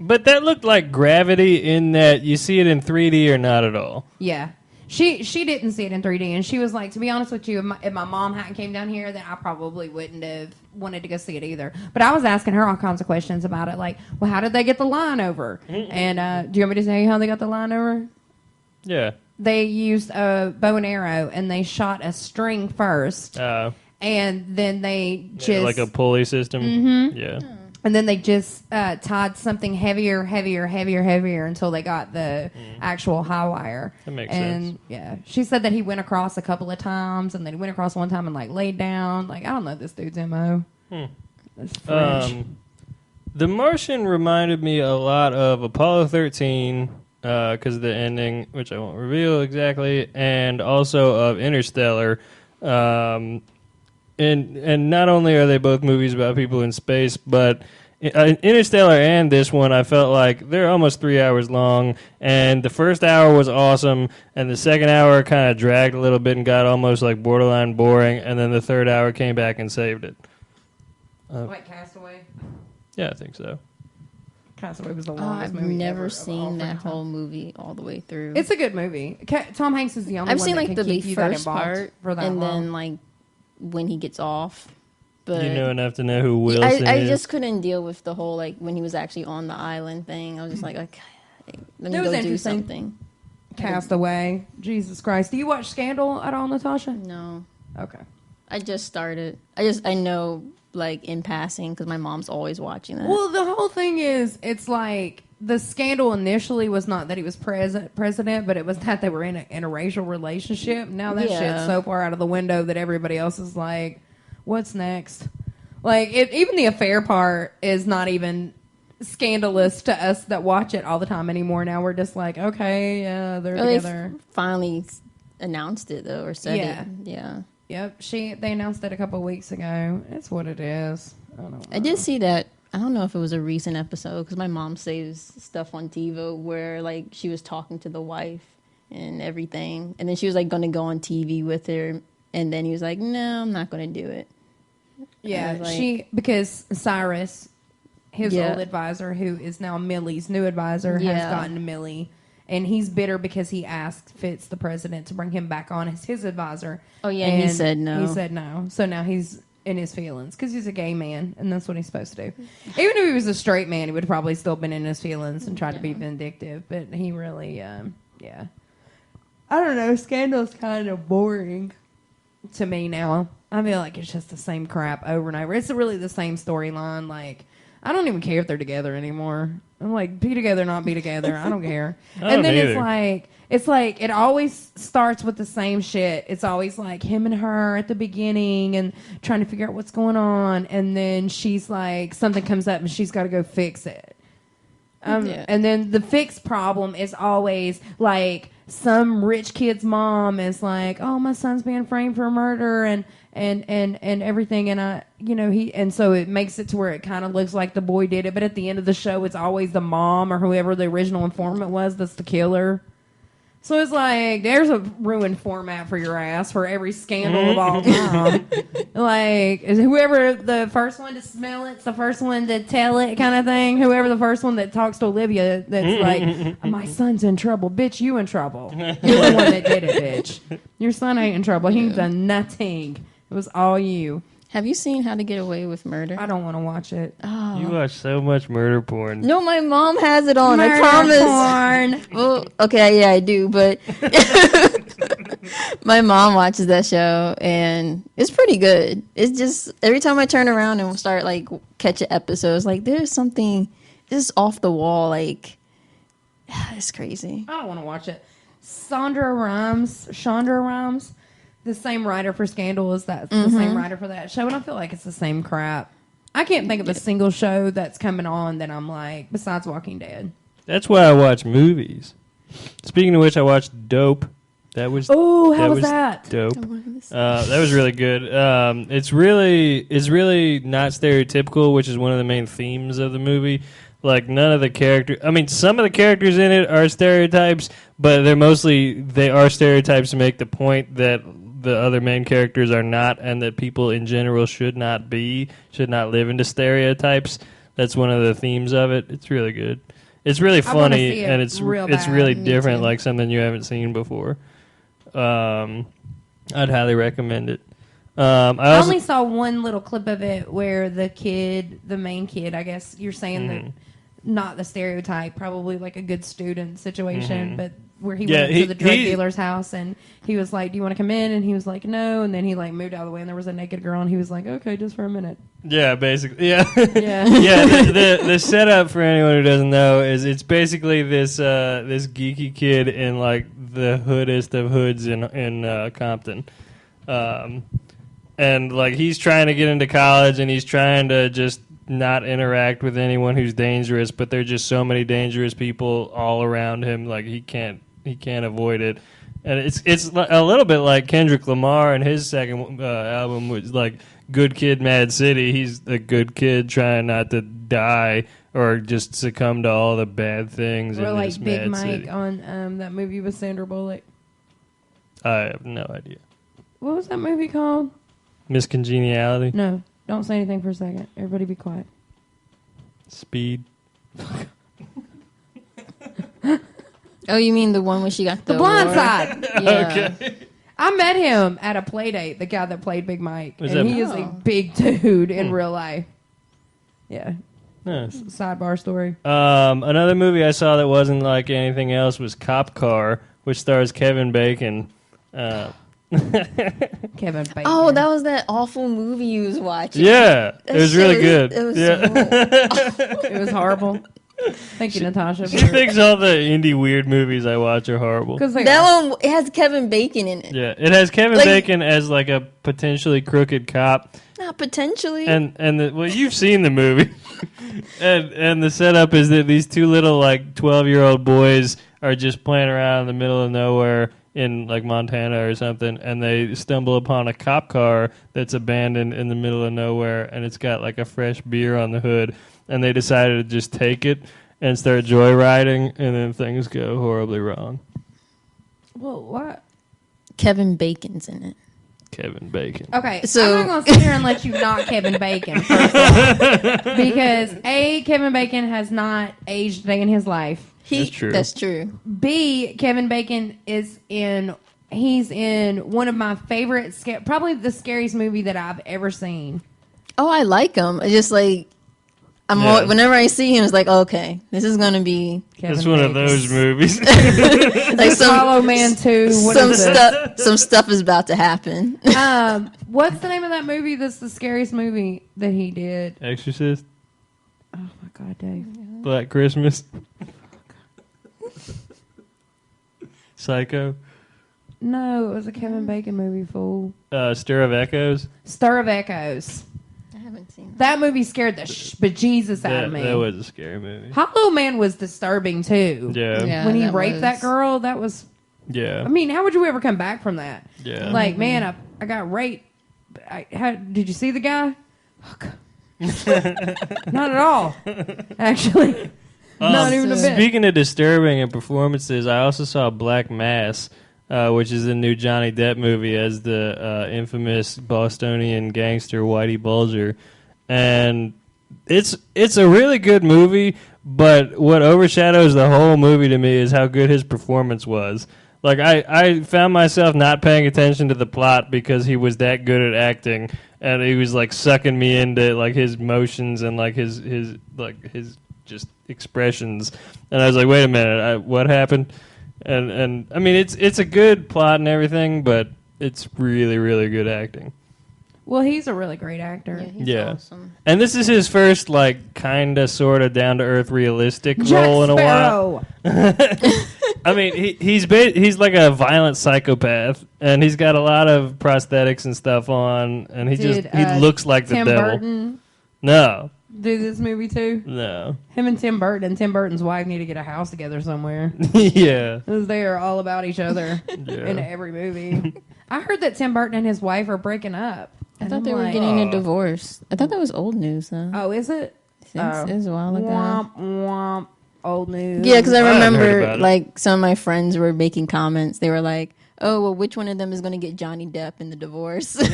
But that looked like Gravity in that you see it in 3D or not at all. Yeah. She didn't see it in 3D, and she was like, to be honest with you, if my mom hadn't came down here, then I probably wouldn't have wanted to go see it either. But I was asking her all kinds of questions about it, like, well, how did they get the line over? And do you want me to tell you how they got the line over? Yeah. They used a bow and arrow, and they shot a string first, and then they just... like a pulley system? Mm-hmm. Yeah. And then they just tied something heavier until they got the actual high wire. That makes sense. Yeah, she said that he went across a couple of times, and then he went across one time and like laid down. Like, I don't know this dude's MO. That's French. The Martian reminded me a lot of Apollo 13 because of the ending, which I won't reveal exactly, and also of Interstellar. And not only are they both movies about people in space, but Interstellar and this one, I felt like they're almost 3 hours long, and the first hour was awesome, and the second hour kind of dragged a little bit and got almost like borderline boring, and then the third hour came back and saved it. Like Castaway? Yeah, I think so. Castaway was the longest movie. I've never seen that whole movie all the way through. It's a good movie. Tom Hanks is the only I've one seen that like can the keep you that first involved part, for that and long. then like when he gets off. But You know enough to know who Wilson is. I just couldn't deal with the whole like when he was actually on the island thing. I was just like, okay, let me That was go do interesting. something. Castaway. Jesus Christ. Do you watch Scandal at all, Natasha? No, Okay. I just started. I know like in passing because my mom's always watching that. Well, the whole thing is, it's like the scandal initially was not that he was president, but it was that they were in a interracial relationship. Now that shit's so far out of the window that everybody else is like, what's next? Like, even the affair part is not even scandalous to us that watch it all the time anymore. Now we're just like, okay, yeah, they're together. They finally announced it though, or said it. Yeah. Yep, they announced it a couple of weeks ago. It's what it is. I did see that. I don't know if it was a recent episode because my mom saves stuff on TiVo where like she was talking to the wife and everything, and then she was like going to go on TV with her, and then he was like, "No, I'm not going to do it." Yeah, like, because Cyrus, his old advisor, who is now Millie's new advisor, has gotten Millie. And he's bitter because he asked Fitz, the president, to bring him back on as his advisor. Oh, yeah, and he said no. He said no. So now he's in his feelings because he's a gay man, and that's what he's supposed to do. Even if he was a straight man, he would have probably still been in his feelings and tried to be vindictive. But he really, I don't know. Scandal's kind of boring to me now. I feel like it's just the same crap over and over. It's really the same storyline. Like, I don't even care if they're together anymore. I'm like, be together, not be together. I don't care. And then it's like it always starts with the same shit. It's always like him and her at the beginning and trying to figure out what's going on, and then she's like, something comes up and she's got to go fix it. And then the fixed problem is always like some rich kid's mom is like, oh, my son's being framed for murder and everything, and so it makes it to where it kind of looks like the boy did it, but at the end of the show it's always the mom or whoever the original informant was that's the killer. So it's like there's a ruined format for your ass for every scandal of all time. Like, whoever the first one to smell it's the first one to tell it kind of thing. Whoever the first one that talks to Olivia that's like, my son's in trouble. Bitch, you in trouble. You're the one that did it, bitch. Your son ain't in trouble. He done nothing. It was all you. Have you seen How to Get Away with Murder? I don't want to watch it. Oh. You watch so much murder porn. No, my mom has it on. Murder I promise. porn. Well, okay, yeah, I do, but my mom watches that show, and it's pretty good. It's just every time I turn around and start like catching episodes, like there's something just off the wall. Like it's crazy. I don't want to watch it. Shonda Rhimes. The same writer for Scandal is the same writer for that show, and I feel like it's the same crap. I can't think of a single show that's coming on that I'm like, besides Walking Dead. That's why I watch movies. Speaking of which, I watched Dope. How was that? Dope. That was really good. It's really not stereotypical, which is one of the main themes of the movie. Like, none of the characters... I mean, some of the characters in it are stereotypes, but they are stereotypes to make the point that the other main characters are not, and that people in general should not live into stereotypes. That's one of the themes of it. It's really good. It's really I wanna funny, see it and it's real it's bad. really Me different, too. like something you haven't seen before. I'd highly recommend it. I I also only saw one little clip of it where the main kid, I guess you're saying Mm-hmm. that, not the stereotype, probably like a good student situation, but where he Yeah, went he- to the drug he- dealer's house and he was like, "Do you want to come in?" And he was like, "No." And then he like moved out of the way and there was a naked girl and he was like, "Okay, just for a minute." yeah, basically, yeah. Yeah. Yeah, the setup for anyone who doesn't know is it's basically this this geeky kid in like the hoodest of hoods in Compton, and like he's trying to get into college and he's trying to just not interact with anyone who's dangerous, but there's just so many dangerous people all around him, like he can't avoid it. And it's a little bit like Kendrick Lamar and his second album was like Good Kid, Mad City. He's a good kid trying not to die or just succumb to all the bad things Or in like this Big Mad Mike City. on that movie with Sandra Bullock. I have no idea. What was that movie called? Miss Congeniality, No, don't say anything for a second. Everybody be quiet. Speed. Oh, you mean the one where she got the The Blind award? Side. Yeah. Okay. I met him at a play date, the guy that played Big Mike. Was And that- he is a Oh. big dude in real life. Yeah. Nice. Sidebar story. Another movie I saw that wasn't like anything else was Cop Car, which stars Kevin Bacon. Kevin Bacon. Oh, that was that awful movie you was watching. Yeah, it That was shit really good. It was yeah. It was horrible. Thank you, Natasha. She thinks all the indie weird movies I watch are horrible. Because that one it has Kevin Bacon in it. Yeah, it has Kevin Like- Bacon as like a potentially crooked cop, Not potentially. well, you've seen the movie, and the setup is that these two little like 12-year-old boys are just playing around in the middle of nowhere in like Montana or something, and they stumble upon a cop car that's abandoned in the middle of nowhere, and it's got like a fresh beer on the hood, and they decided to just take it and start joyriding, and then things go horribly wrong. Well, what? Kevin Bacon's in it. Kevin Bacon. Okay, So- I'm not going to sit here and let you knock Kevin Bacon, first of all. Because, A, Kevin Bacon has not aged a day in his life. That's true. That's true. B, Kevin Bacon he's in one of my favorite, probably the scariest movie that I've ever seen. Oh, I like him. It's just like Yeah. whenever I see him, it's like, okay, this is gonna be Kevin It's one of Bacon. those movies. like Follow Man 2. What some is this? stuff. Some stuff is about to happen. What's the name of that movie that's the scariest movie that he did? Exorcist, Oh, my God, Dave. Black Christmas, Psycho, No, it was a Kevin Bacon movie, fool. Stir of Echoes. Stir of Echoes. I haven't seen that. That movie scared the bejesus out That, of me. that was a scary movie. Hollow Man was disturbing too. Yeah. Yeah. When he that raped was- that girl, that was. Yeah. I mean, how would you ever come back from that? Yeah. Like, man, I got raped. Did you see the guy? Not at all. Actually, not even a bit. Speaking of disturbing and performances, I also saw Black Mass, which is the new Johnny Depp movie as the infamous Bostonian gangster Whitey Bulger, and it's a really good movie. But what overshadows the whole movie to me is how good his performance was. Like I found myself not paying attention to the plot because he was that good at acting, and he was like sucking me into like his motions and like his just expressions, and I was like, wait a minute, what happened? And I mean, it's a good plot and everything, but it's really, really good acting. Well, he's a really great actor. Yeah, he's Yeah. awesome. And this is his first like kind of sort of down to earth realistic Jack role in a while. Sparrow. I mean, he's like a violent psychopath, and he's got a lot of prosthetics and stuff on, and he looks like Tim the devil. Burton No, do this movie too. no, Him and Tim Burton. Tim Burton's wife need to get a house together somewhere. yeah, Because they are all about each other in every movie. I heard that Tim Burton and his wife are breaking up. I And thought I'm they were like, getting a divorce. I thought that was old news though. Oh, is it? It was a while ago. Womp womp. Old news. Yeah, because I haven't heard remember about it. like some of my friends were making comments. They were like, "Oh, well, which one of them is going to get Johnny Depp in the divorce?" 'Cause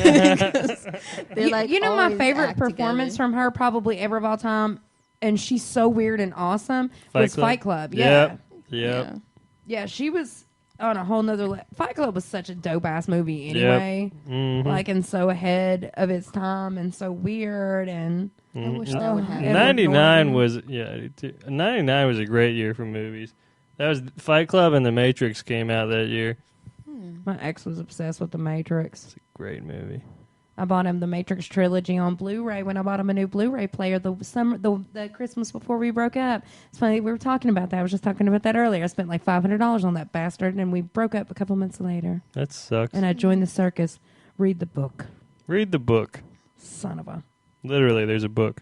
they're You, like, you know my always favorite act performance together. from her probably ever of all time and she's so weird and awesome, was Fight Club. Yep. Yeah, she was on a whole nother Fight Club was such a dope ass movie anyway. Like, and so ahead of its time and so weird, and I wish that would happen. 99 was 99 was a great year for movies. That was Fight Club and The Matrix came out that year. My ex was obsessed with The Matrix. It's a great movie. I bought him the Matrix trilogy on Blu-ray when I bought him a new Blu-ray player the Christmas before we broke up. It's funny, we were talking about that. I was just talking about that earlier. I spent like $500 on that bastard, and we broke up a couple months later. That sucks. And I joined the circus. Read the book. Read the book. Son of a. Literally, there's a book.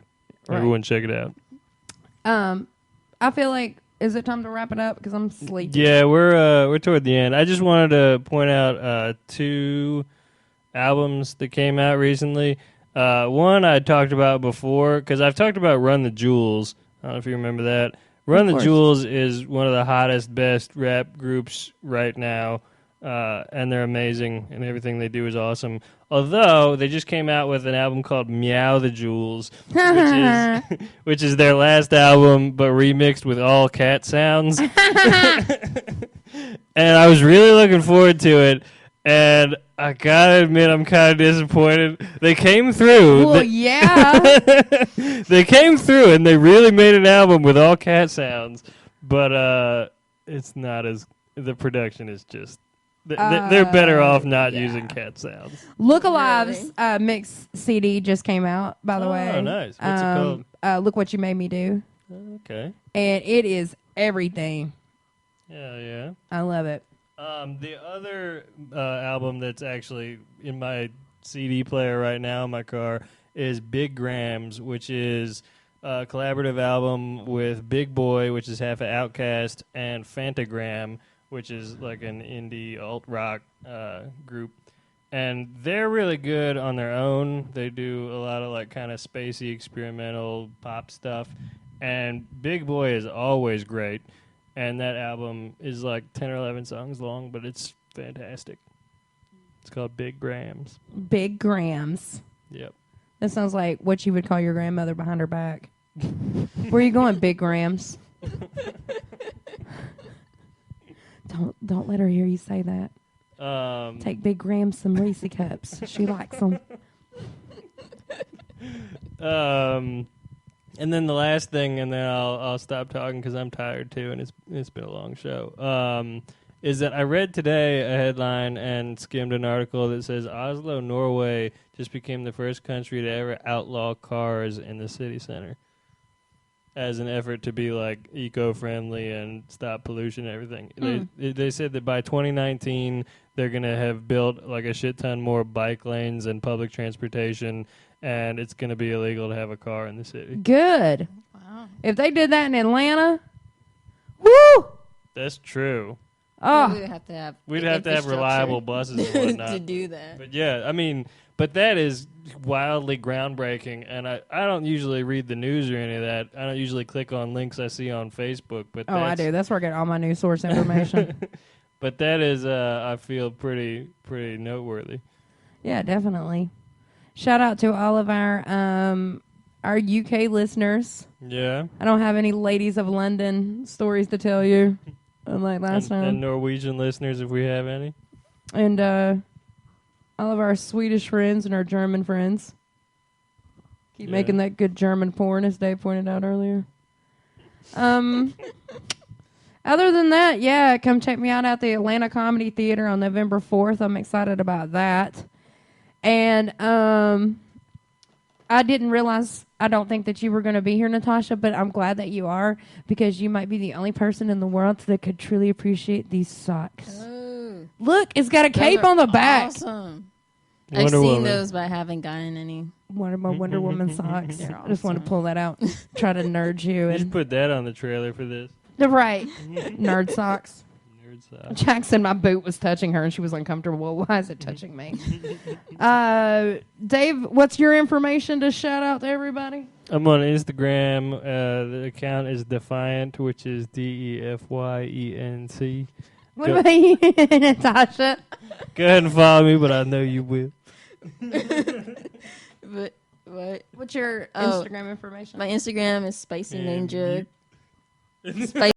Right. Everyone check it out. I feel like, is it time to wrap it up? Because I'm sleepy. Yeah, we're toward the end. I just wanted to point out 2 albums that came out recently. One I talked about before, because I've talked about Run the Jewels. I don't know if you remember that. Run the Jewels is one of the hottest, best rap groups right now, and they're amazing, and everything they do is awesome. Although, they just came out with an album called Meow the Jewels, which is their last album, but remixed with all cat sounds. And I was really looking forward to it, and I gotta admit, I'm kind of disappointed. They came through. Well, yeah. They came through, and they really made an album with all cat sounds, but it's not as... The production is just... They're better off not using cat sounds. Look Alive's mix CD just came out, by the way. Oh, nice. What's it called? Look What You Made Me Do. Okay. And it is everything. Yeah. I love it. The other album that's actually in my CD player right now in my car is Big Grams, which is a collaborative album with Big Boy, which is half of Outkast, and Fantagram, which is like an indie alt-rock group. And they're really good on their own. They do a lot of like kind of spacey experimental pop stuff. And Big Boy is always great. And that album is like 10 or 11 songs long, but it's fantastic. It's called Big Grams. Big Grams. Yep. That sounds like what you would call your grandmother behind her back. Where are you going, Big Grams? Don't let her hear you say that. Take Big Grams some Reese cups. She likes them. And then the last thing, and then I'll stop talking because I'm tired too, and it's been a long show. Is that I read today a headline and skimmed an article that says Oslo, Norway, just became the first country to ever outlaw cars in the city center as an effort to be like eco-friendly and stop pollution and everything. They said that by 2019 they're going to have built like a shit ton more bike lanes and public transportation, and it's going to be illegal to have a car in the city. Good. Wow. If they did that in Atlanta, woo! That's true. Oh, we'd have to have reliable buses and whatnot to do that. But yeah, I mean, but that is wildly groundbreaking, and I don't usually read the news or any of that. I don't usually click on links I see on Facebook. But I do. That's where I get all my news source information. But that is, I feel pretty noteworthy. Yeah, definitely. Shout out to all of our UK listeners. Yeah. I don't have any ladies of London stories to tell you, unlike last time. And Norwegian listeners, if we have any. And all of our Swedish friends and our German friends. Keep making that good German porn, as Dave pointed out earlier. Other than that, come check me out at the Atlanta Comedy Theater on November 4th. I'm excited about that. And I didn't realize, I don't think that you were going to be here, Natasha, but I'm glad that you are, because you might be the only person in the world that could truly appreciate these socks. Oh. Look, it's got a cape on the back. Awesome. I've seen those, but I haven't gotten any. One of my Wonder Woman socks. Awesome. I just want to pull that out, try to nerd you. You should put that on the trailer for this. Right. Nerd socks. Nerd socks. Jackson, my boot was touching her and she was uncomfortable. Why is it touching me? Dave, what's your information to shout out to everybody? I'm on Instagram. The account is Defiant, which is DEFYENT. What about you, Natasha? Go ahead and follow me, but I know you will. But What? What's your Oh, Instagram information? My Instagram is Spicy And Ninja. Spicy